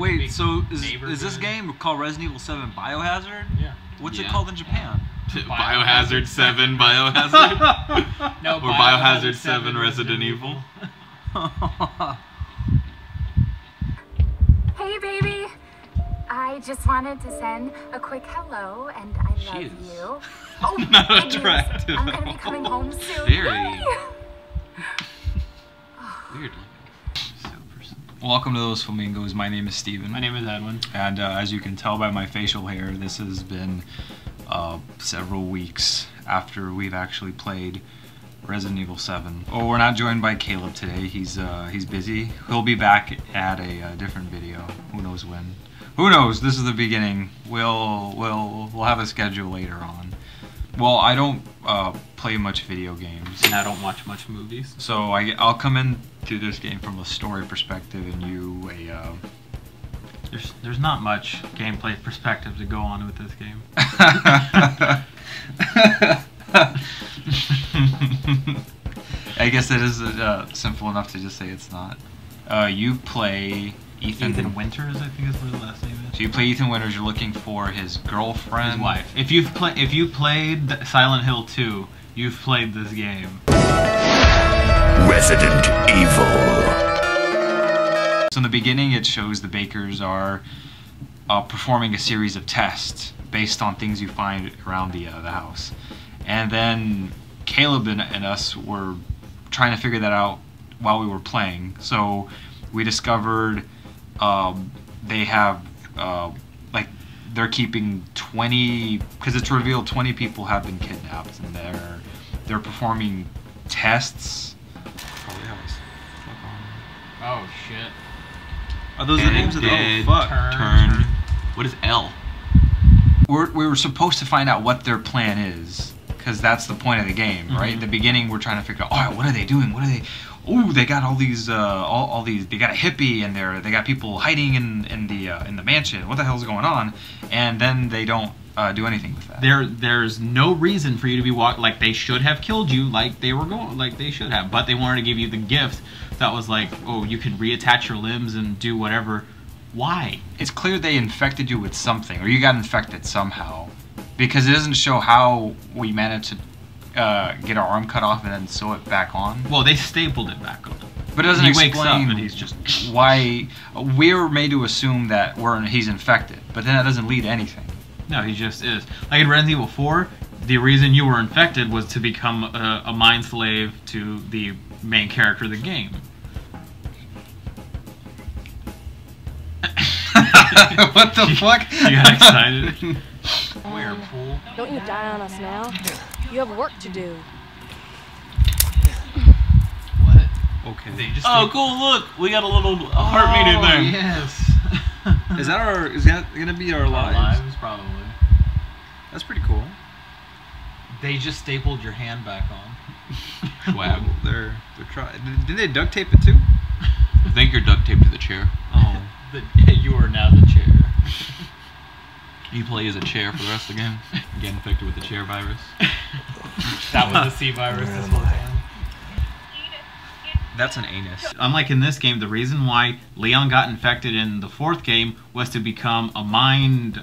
Wait, so is this game called Resident Evil 7 Biohazard? Yeah. What's it called in Japan? Biohazard 7 Biohazard? No, or Biohazard 7 Resident Evil? Hey, baby. I just wanted to send a quick hello, and I love you. Oh, not goodness. attractive. I'm gonna be coming home soon. Very. Yay! Weird. Welcome to Those Flamingos. My name is Steven. My name is Edwin. And as you can tell by my facial hair, this has been several weeks after we've actually played Resident Evil 7. Oh, we're not joined by Caleb today. He's busy. He'll be back at a different video. Who knows when? Who knows? This is the beginning. We'll have a schedule later on. Well, I don't play much video games. And I don't watch much movies. So I'll come into this game from a story perspective, and you a. There's not much gameplay perspective to go on with this game. I guess it is simple enough to just say it's not. You play Ethan Winters, I think is what his last name is. So you play Ethan Winters. You're looking for his girlfriend, his wife. If you played Silent Hill 2, you've played this game. Resident Evil. So in the beginning, it shows the Bakers are performing a series of tests based on things you find around the house, and then Caleb and us were trying to figure that out while we were playing. So we discovered they have like they're keeping 20, because it's revealed 20 people have been kidnapped, and they're performing tests. Oh shit. Are those the names of the Turn. What is L? We were supposed to find out what their plan is, because that's the point of the game, right? The beginning, we're trying to figure out, oh, what are they doing? What are they? Oh, they got all these, all these. They got a hippie, and they got people hiding in the mansion. What the hell's going on? And then they don't do anything with that. There's no reason for you to be like they should have killed you, like they should have, but they wanted to give you the gift that was like, oh, you could reattach your limbs and do whatever. Why? It's clear they infected you with something, or you got infected somehow, because it doesn't show how we managed to get our arm cut off and then sew it back on. Well, they stapled it back on. But it doesn't explain wakes up and he's just why we're made to assume that he's infected, but then that doesn't lead to anything. No, he just is. Like in Resident Evil 4, the reason you were infected was to become a mind slave to the main character of the game. What the fuck? You got excited? Weird pool. Don't you die on us now. You have work to do. What? Okay. Oh, cool! Look, we got a little heart meter there. Yes. Is that gonna be our lives? Probably. That's pretty cool. They just stapled your hand back on. Swag. They're trying. Did they duct tape it too? I think you're duct taped to the chair. Oh. You are now the chair. You play as a chair for the rest of the game. Get infected with the chair virus. That was the C virus this whole time. That's an anus. Unlike in this game, the reason why Leon got infected in the 4th game was to become a mind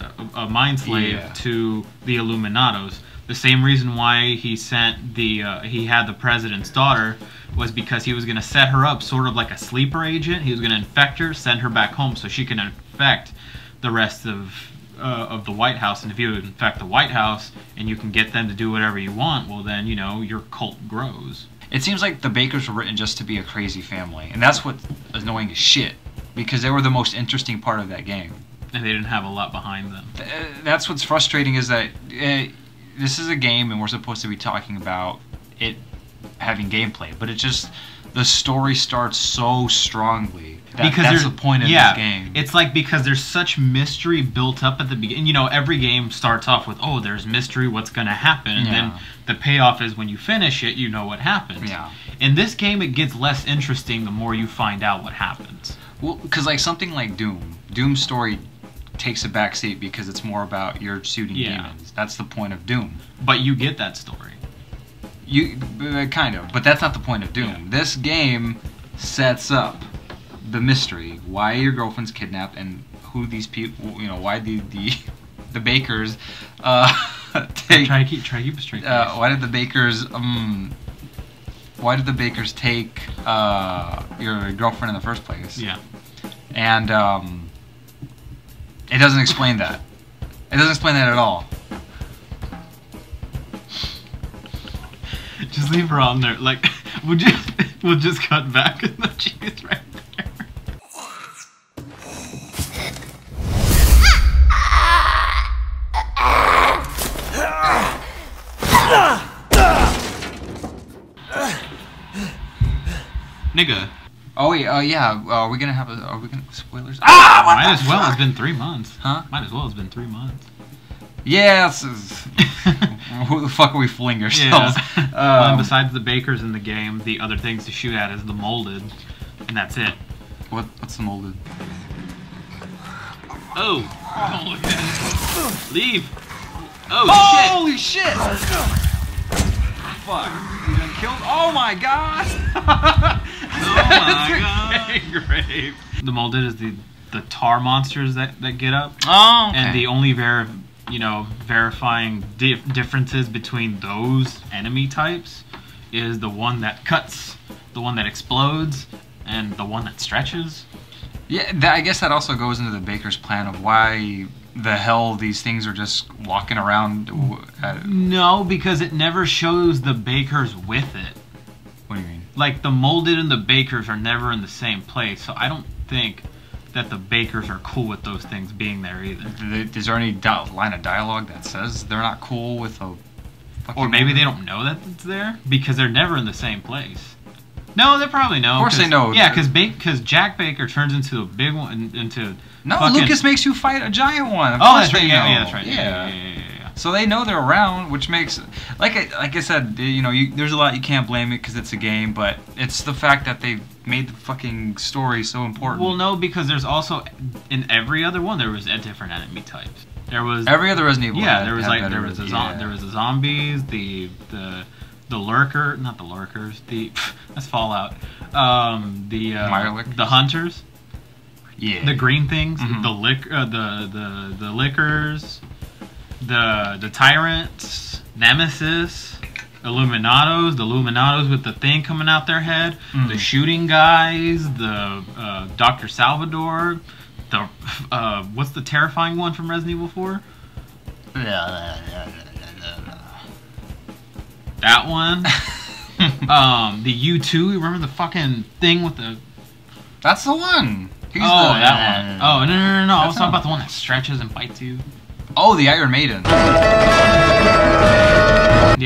slave to the Illuminados. The same reason why he sent he had the president's daughter was because he was going to set her up sort of like a sleeper agent. He was going to infect her, send her back home so she can infect the rest of the White House. And if you infect the White House and you can get them to do whatever you want, well then, you know, your cult grows. It seems like the Bakers were written just to be a crazy family, and that's what annoying as shit, because they were the most interesting part of that game. And they didn't have a lot behind them. That's what's frustrating, is that this is a game and we're supposed to be talking about it having gameplay, but it just, the story starts so strongly. That's the point of this game. It's like, because there's such mystery built up at the beginning. You know, every game starts off with, oh, there's mystery, what's going to happen? And then the payoff is when you finish it, you know what happens. Yeah. In this game, it gets less interesting the more you find out what happens. Well, because like something like Doom's story takes a backseat because it's more about you're shooting demons. That's the point of Doom. But you get that story. You kind of, but that's not the point of Doom. Yeah. This game sets up the mystery. Why your girlfriend's kidnapped and who these people, you know, why the bakers take... Try to keep a straight face. Why did the bakers take your girlfriend in the first place? Yeah. And it doesn't explain that. It doesn't explain that at all. Just leave her on there. Like, we'll just cut back and then she's right there. Nigga. Oh wait, yeah. Are we gonna spoilers? Ah, what Might the as well. fuck? It's been 3 months. Huh? Might as well. It's been 3 months. Yes. Who the fuck are we fooling ourselves? Well, and besides the bakers in the game, the other things to shoot at is the molded, and that's it. What's the molded? Oh. Leave. Oh, Holy shit! Fuck. You done killed? Oh my god! Oh my god. Great. The molded is the tar monsters that get up. Oh, okay. And the only verifying differences between those enemy types is the one that cuts, the one that explodes, and the one that stretches. Yeah, I guess that also goes into the baker's plan of why the hell these things are just walking around. No, because it never shows the bakers with it. What do you mean? Like, the molded and the bakers are never in the same place, so I don't think that the bakers are cool with those things being there either. Is there any line of dialogue that says they're not cool with a fucking... Or maybe they don't know that it's there, because they're never in the same place. No, they probably know. Of course they know. Yeah, because Jack Baker turns into a big one, into... No, fucking... Lucas makes you fight a giant one. Of Oh, course that's right. they Yeah, know. yeah, that's right. Yeah. Yeah. So they know they're around, which makes, like I said, you know, there's a lot you can't blame it because it's a game, but it's the fact that they made the fucking story so important. Well, no, because there's also in every other one there was a different enemy types. There was every other Resident Evil. Yeah, had there was better, the zombies, the lurker, not the lurkers, that's Fallout. The hunters. Yeah. The green things, Mm-hmm. the lickers, the tyrants, Nemesis, the Illuminados with the thing coming out their head, the shooting guys, the Dr. Salvador, the what's the terrifying one from Resident Evil 4? That one. The U2, remember the fucking thing with the... That's the one. That one. Oh, no. I was talking about the one that stretches and bites you. Oh, the Iron Maiden. The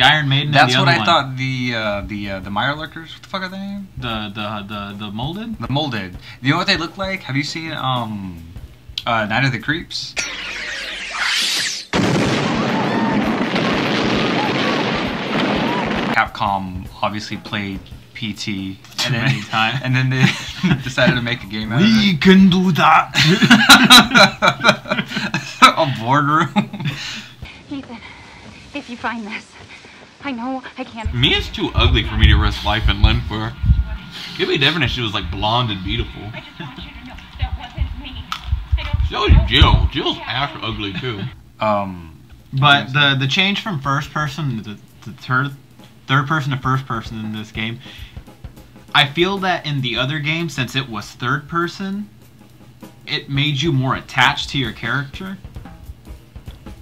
Iron Maiden. That's and the what other I one. thought. The Mirelurkers. What the fuck are they named? The molded. The molded. You know what they look like? Have you seen Night of the Creeps? Capcom obviously played PT many times, and then they decided to make a game out of We it. can do that. A boardroom. Ethan, if you find this, I know I can't. Mia's too ugly for me to risk life and limb for her. It'd be different if she was like blonde and beautiful. I just want you to know that wasn't me. So is Jill. Jill's half ugly too. But the change from first person to third person to first person in this game, I feel that in the other game, since it was third person, it made you more attached to your character.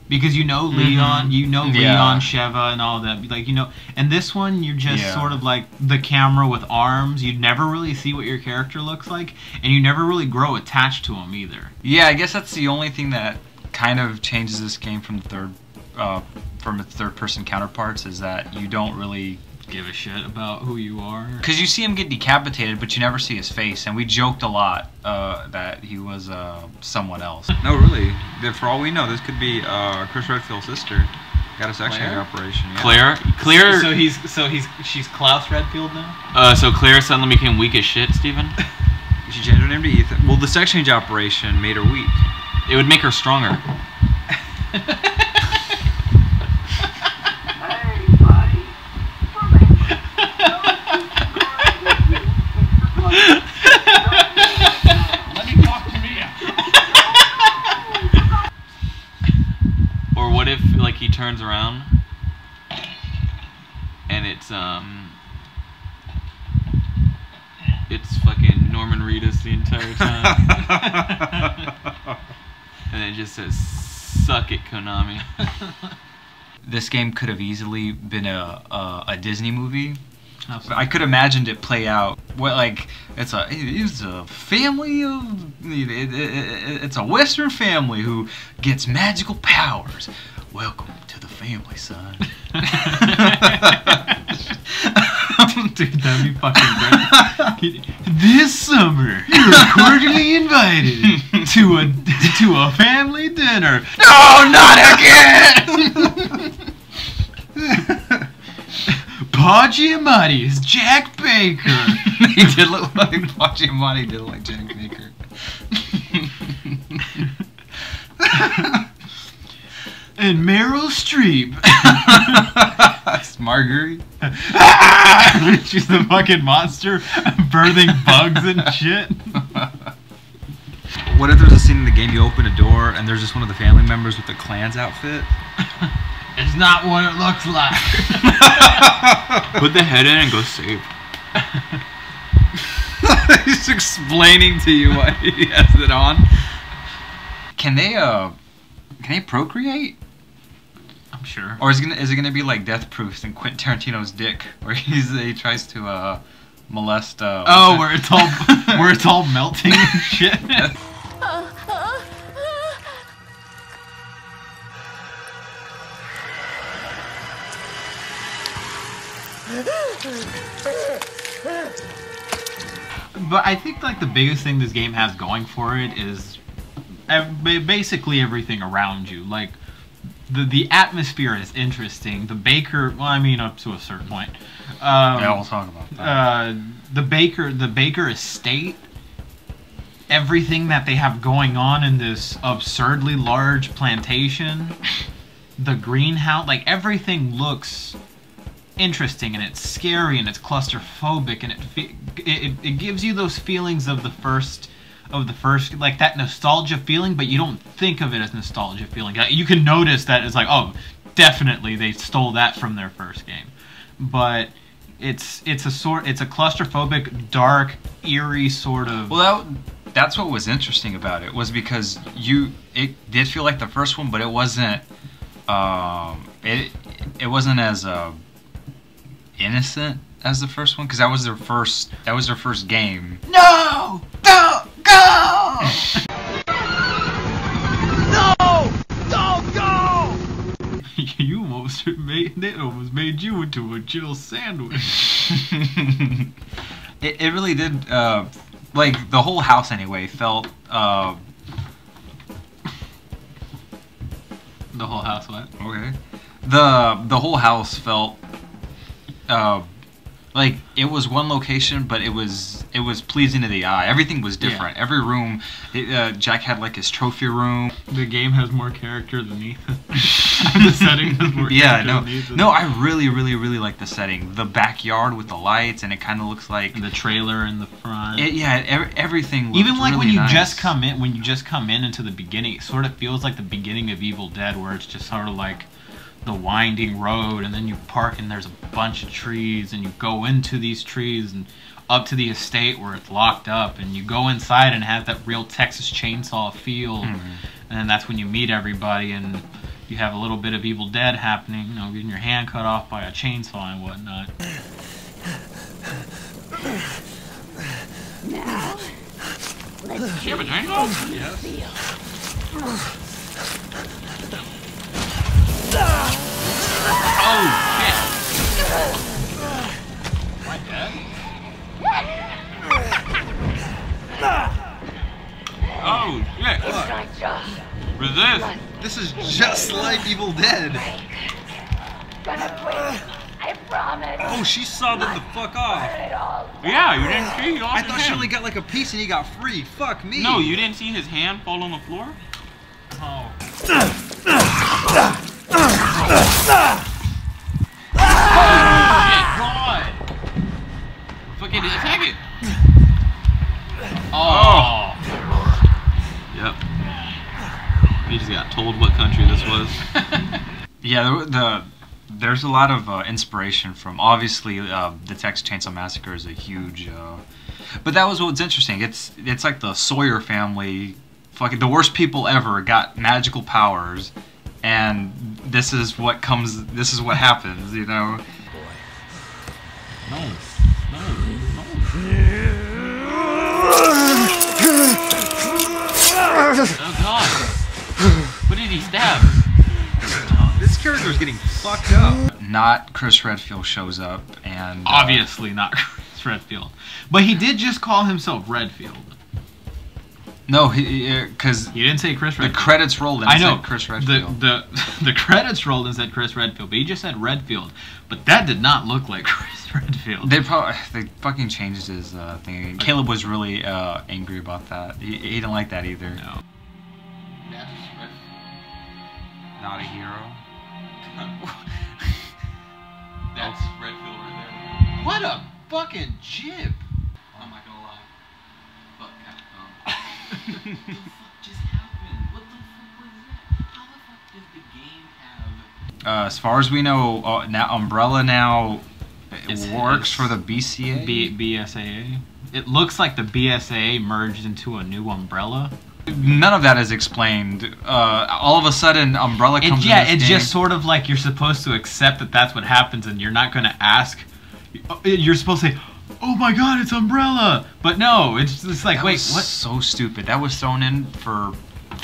Because you know Leon, Leon, Sheva, and all that. Like, you know, and this one, you're just sort of like the camera with arms. You never really see what your character looks like, and you never really grow attached to him either. Yeah, I guess that's the only thing that kind of changes this game from its third-person counterparts, is that you don't really give a shit about who you are. Because you see him get decapitated, but you never see his face, and we joked a lot that he was someone else. No, really. For all we know, this could be Chris Redfield's sister. Got a sex change operation. Yeah. Claire. She's Klaus Redfield now. So Claire suddenly became weak as shit, Steven. She changed her name to Ethan. Well, the sex change operation made her weak. It would make her stronger. turns around, and it's fucking Norman Reedus the entire time. And it just says, "Suck it, Konami." This game could have easily been a Disney movie. I could imagined it play out. What, like, it's a family of, it's a Western family who gets magical powers. Welcome to the family, son. Dude, that'd be fucking great. This summer, you're cordially invited to a family dinner. No, not again! Paul Giamatti is Jack Baker. He did look like Paul Giamatti did look like Jack Baker. And Meryl Streep. It's Marguerite. She's the fucking monster birthing bugs and shit. What if there's a scene in the game you open a door and there's just one of the family members with the Klan's outfit? It's not what it looks like. Put the head in and go save. He's explaining to you why he has it on. Can they procreate? I'm sure. Or is it gonna be like Death Proofs and Quentin Tarantino's dick, where he tries to molest? Where it's all melting and shit. But I think like the biggest thing this game has going for it is basically everything around you. Like the atmosphere is interesting. The baker, well, I mean up to a certain point. Yeah, we'll talk about that. The baker estate. Everything that they have going on in this absurdly large plantation. The greenhouse, like everything looks interesting, and it's scary, and it's claustrophobic, and it gives you those feelings of the first, like that nostalgia feeling, but you don't think of it as nostalgia feeling. You can notice that it's like, oh, definitely they stole that from their first game, but it's a claustrophobic, dark, eerie sort of. Well, that's what was interesting about it, was because it did feel like the first one, but it wasn't. It wasn't as innocent as the first one, because that was their first game. No! Don't go! No! Don't go! They almost made you into a Jill sandwich. It really did, like, the whole house anyway felt, The whole house what? okay. The whole house felt, like it was one location, but it was pleasing to the eye. Everything was different. Yeah. Every room, Jack had like his trophy room. The game has more character than Ethan. The setting has more character than Ethan. No, I really like the setting. The backyard with the lights, and it kind of looks like and the trailer in the front. Everything looked even like really when you nice. just come in into the beginning, it sort of feels like the beginning of Evil Dead, where it's just sort of like the winding road, and then you park and there's a bunch of trees, and you go into these trees and up to the estate where it's locked up, and you go inside and it has that real Texas Chainsaw feel. And then that's when you meet everybody, and you have a little bit of Evil Dead happening, you know, getting your hand cut off by a chainsaw and whatnot. Now, let's You have a chainsaw? yes. Oh, shit. My dad? Oh, shit. Resist. This is just like Evil Dead. Gonna quit. I promise. Oh, she sawed him the fuck off. Yeah, you didn't see? He lost I his thought she hand. only got like a piece and he got free. Fuck me. No, you didn't see his hand fall on the floor? Oh. God! Fucking attack it! Oh! Yep. He just got told what country this was. Yeah, there's a lot of inspiration from, obviously, the Texas Chainsaw Massacre is a huge, but that was what's interesting. It's like the Sawyer family, fucking the worst people ever, got magical powers, and this is what happens, you know. No. Oh God! What did he stab? This character is getting fucked up. Not Chris Redfield shows up, and Obviously not Chris Redfield. But he did just call himself Redfield. No, because He didn't say Chris Redfield. the credits rolled and I it know said Chris Redfield. The credits rolled and said Chris Redfield, but he just said Redfield. But that did not look like Chris Redfield. They fucking changed his thing. Caleb was really angry about that. He didn't like that either. No. Not a hero. That's Redfield right there. What a fucking chip! I'm not gonna lie. Fuck Capcom. What the fuck just happened? What the fuck was that? How the fuck did the game have... As far as we know, now Umbrella now works It's for the BCA. BSAA. It looks like the BSAA merged into a new Umbrella. None of that is explained. All of a sudden, Umbrella comes. It's just sort of like you're supposed to accept that that's what happens, and you're not going to ask. You're supposed to say, "Oh my God, it's Umbrella," but no, it's just like, that wait, was what? So stupid. That was thrown in for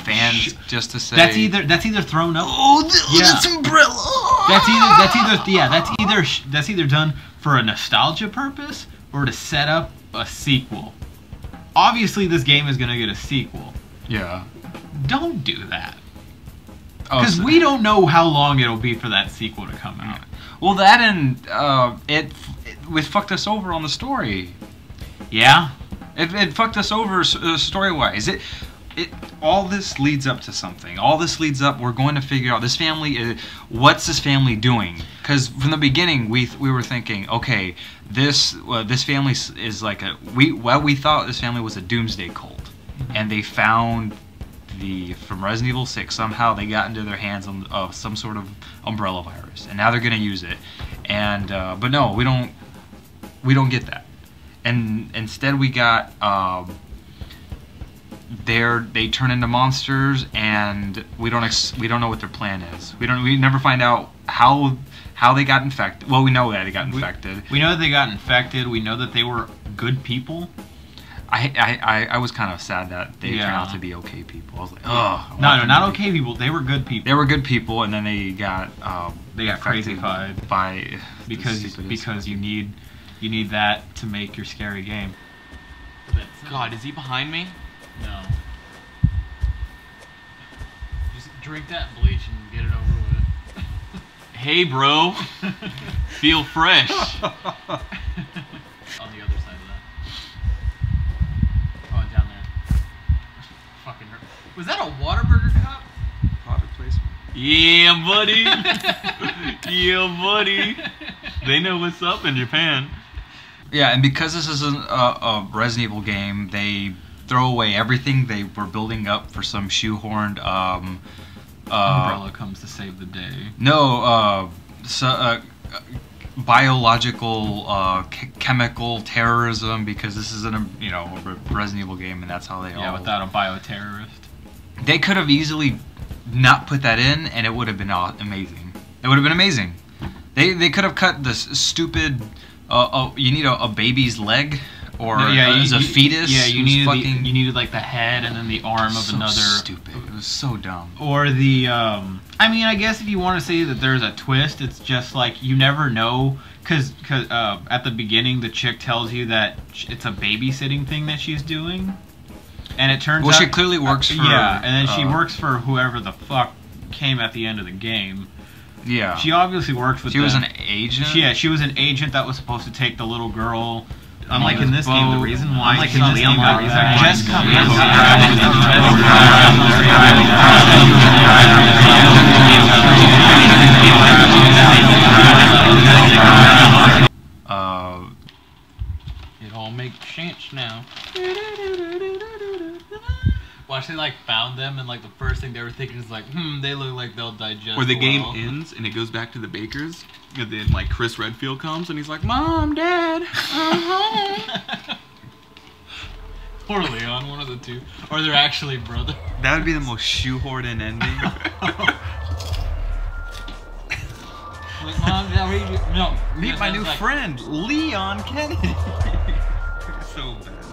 fans just to say. That's either thrown up. Oh, it's Umbrella. That's either done for a nostalgia purpose or to set up a sequel. Obviously, this game is going to get a sequel. Yeah. Don't do that. Oh, Because we don't know how long it'll be for that sequel to come out. Well, that and it fucked us over on the story. Yeah? It fucked us over story-wise. All this leads up to something. All this leads up. We're going to figure out this family. What's this family doing? Because from the beginning, we were thinking, okay, this family is like we thought this family was a doomsday cult, and they found from Resident Evil 6 somehow they got into their hands of some sort of umbrella virus, and now they're gonna use it. And but no, we don't get that. And instead we got they turn into monsters, and we don't know what their plan is. We never find out how they got infected. Well, we know that they got infected. We know that they got infected. We know that they were good people. I was kind of sad that they turned out to be okay people. I was like, oh. No, not okay people. They were good people. They were good people, and then they got crazified by because you need that to make your scary game. God, is he behind me? No. Just drink that bleach and get it over with. Hey, bro. Feel fresh. On the other side of that. Oh, and down there. Fucking hurt. Was that a Whataburger cup? product placement. Yeah, buddy. Yeah, buddy. They know what's up in Japan. Yeah, and because this is a Resident Evil game, they throw away everything they were building up for some shoehorned Umbrella comes to save the day. No, biological chemical terrorism, because this is a Resident Evil game, and that's how they all. Without a bioterrorist. They could have easily not put that in, and it would have been amazing. It would have been amazing. They could have cut this stupid. You need a baby's leg, or as a fetus. Yeah, you needed like the head and then the arm of another. Stupid. It was so dumb. Or the I mean, I guess if you want to say that there's a twist, it's just like you never know, because at the beginning the chick tells you that it's a babysitting thing that she's doing, and it turns out she clearly works for and then she works for whoever the fuck came at the end of the game. Yeah. She obviously works with She was an agent? She was an agent that was supposed to take the little girl. Unlike in this game, the reason why Leon got just come It all makes sense now. Watch, they like found them, and like the first thing they were thinking is like, they look like they'll digest. Or the game well. ends and it goes back to the Bakers, and then like Chris Redfield comes and he's like, "Mom, Dad, I'm home." Or Leon, one of the two. Or they're actually brothers. That would be the most shoehorned in ending. Like, Mom, Dad, what are you doing? No. Meet my new like, friend, Leon Kennedy. So bad.